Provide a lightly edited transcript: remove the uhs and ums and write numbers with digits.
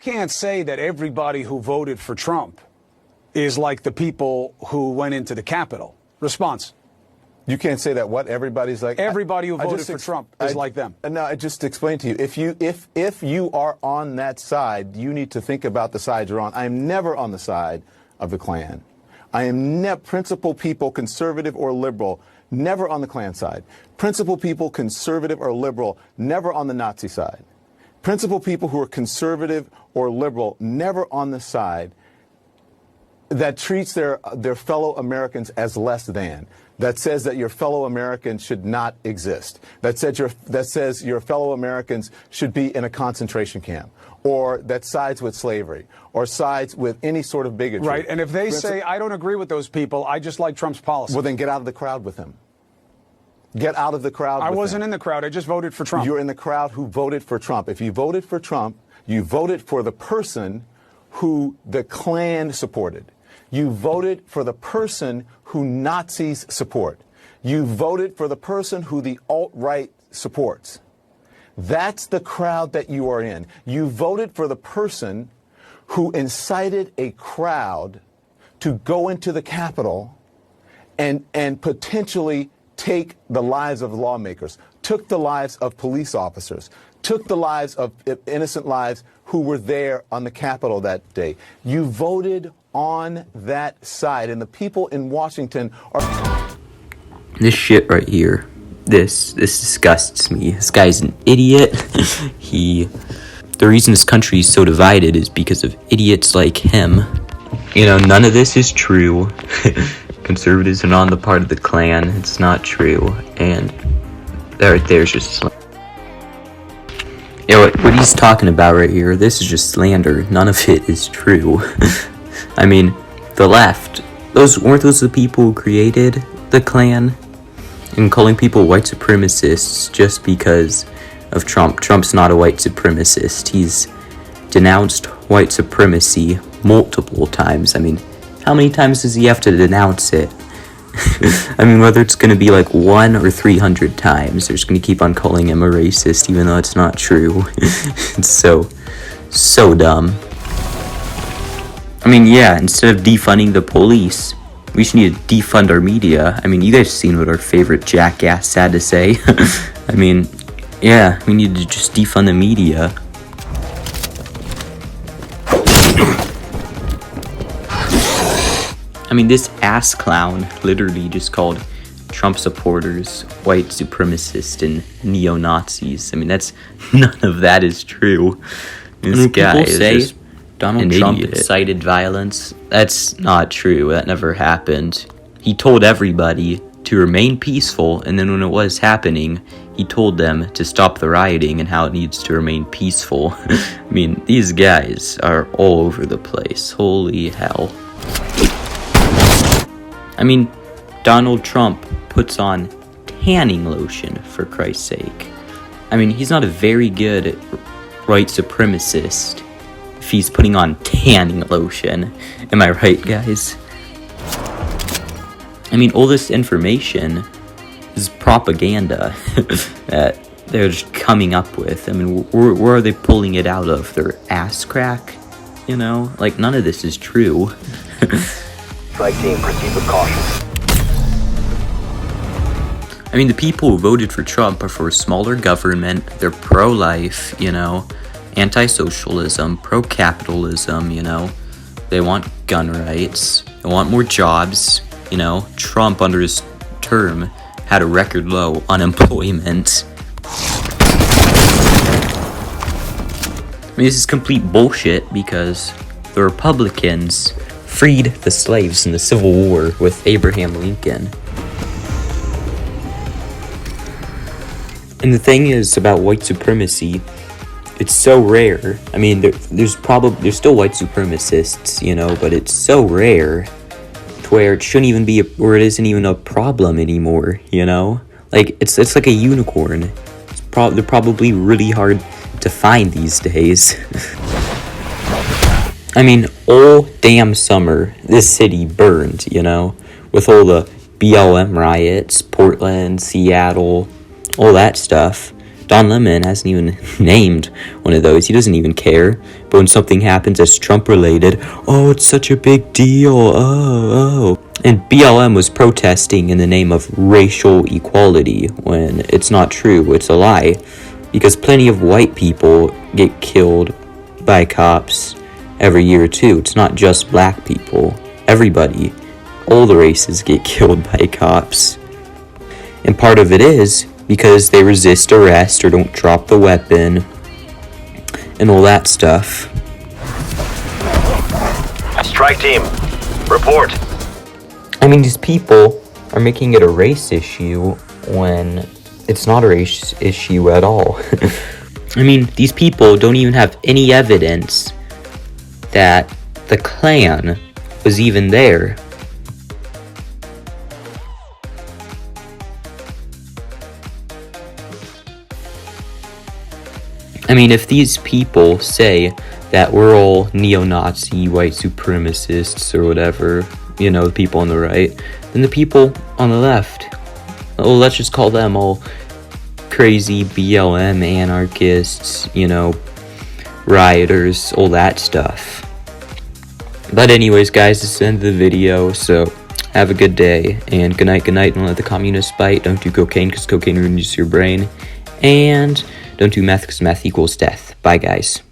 Can't say that everybody who voted for Trump is like the people who went into the Capitol. Response. You can't say that what everybody's like. Everybody who voted for Trump is like them. No, I just explained to you. If you are on that side, you need to think about the side you're on. I am never on the side of the Klan. I am principal people, conservative or liberal, never on the Klan side. Principal people, conservative or liberal, never on the Nazi side. Principal people who are conservative or liberal, never on the side that treats their fellow Americans as less than, that says that your fellow Americans should not exist, that says your fellow Americans should be in a concentration camp, or that sides with slavery, or sides with any sort of bigotry. Right, and if they say, I don't agree with those people, I just like Trump's policy. Well, then get out of the crowd with him. Get out of the crowd with him. I wasn't in the crowd, I just voted for Trump. You're in the crowd who voted for Trump. If you voted for Trump, you voted for the person who the Klan supported. You voted for the person who Nazis support. You voted for the person who the alt-right supports. That's the crowd that you are in. You voted for the person who incited a crowd to go into the Capitol and potentially take the lives of lawmakers, took the lives of police officers, took the lives of innocent lives who were there on the Capitol that day. You voted on that side, and the people in Washington are... This shit right here, this disgusts me. This guy's an idiot. The reason this country is so divided is because of idiots like him. You know, none of this is true. Conservatives are not on the part of the Klan. It's not true. And that right there is just... You know, what he's talking about right here, this is just slander. None of it is true. I mean, the left, weren't those the people who created the Klan? And calling people white supremacists just because of Trump. Trump's not a white supremacist. He's denounced white supremacy multiple times. I mean, how many times does he have to denounce it? I mean, whether it's going to be like 1 or 300 times, they're just going to keep on calling him a racist, even though it's not true. It's so dumb. I mean, yeah, instead of defunding the police, we should need to defund our media. I mean, you guys seen what our favorite jackass had to say. I mean, yeah, we need to just defund the media. I mean, this ass clown literally just called Trump supporters white supremacists and neo-Nazis. I mean, none of that is true. This guy is just Donald Trump incited violence. That's not true. That never happened. He told everybody to remain peaceful, and then when it was happening, he told them to stop the rioting and how it needs to remain peaceful. I mean, these guys are all over the place. Holy hell. I mean, Donald Trump puts on tanning lotion, for Christ's sake. I mean, he's not a very good white supremacist if he's putting on tanning lotion. Am I right, guys? I mean, all this information is propaganda that they're just coming up with. I mean, where are they pulling it out of? Their ass crack? You know? Like, none of this is true. Strike team, proceed with caution. I mean, the people who voted for Trump are for smaller government. They're pro-life, you know, anti-socialism, pro-capitalism, you know. They want gun rights. They want more jobs, you know. Trump, under his term, had a record low unemployment. I mean, this is complete bullshit because the Republicans freed the slaves in the Civil War with Abraham Lincoln. And the thing is about white supremacy, it's so rare. I mean, there's still white supremacists, you know, but it's so rare to where it shouldn't even be, or it isn't even a problem anymore, you know? Like, it's like a unicorn. They're probably really hard to find these days. I mean, all damn summer, this city burned, you know, with all the BLM riots, Portland, Seattle, all that stuff. Don Lemon hasn't even named one of those. He doesn't even care. But when something happens that's Trump related, oh, it's such a big deal. Oh. And BLM was protesting in the name of racial equality when it's not true. It's a lie. Because plenty of white people get killed by cops every year too. It's not just black people. Everybody, all the races get killed by cops. And part of it is because they resist arrest or don't drop the weapon and all that stuff. Strike team, report. I mean, these people are making it a race issue when it's not a race issue at all. I mean, these people don't even have any evidence that the Klan was even there. I mean, if these people say that we're all neo-Nazi, white supremacists, or whatever, you know, the people on the right, then the people on the left, oh, let's just call them all crazy BLM anarchists, you know, rioters, all that stuff. But anyways, guys, this is the end of the video, so have a good day, and good night, don't let the communists bite, don't do cocaine, because cocaine ruins your brain, and don't do meth, because meth equals death. Bye, guys.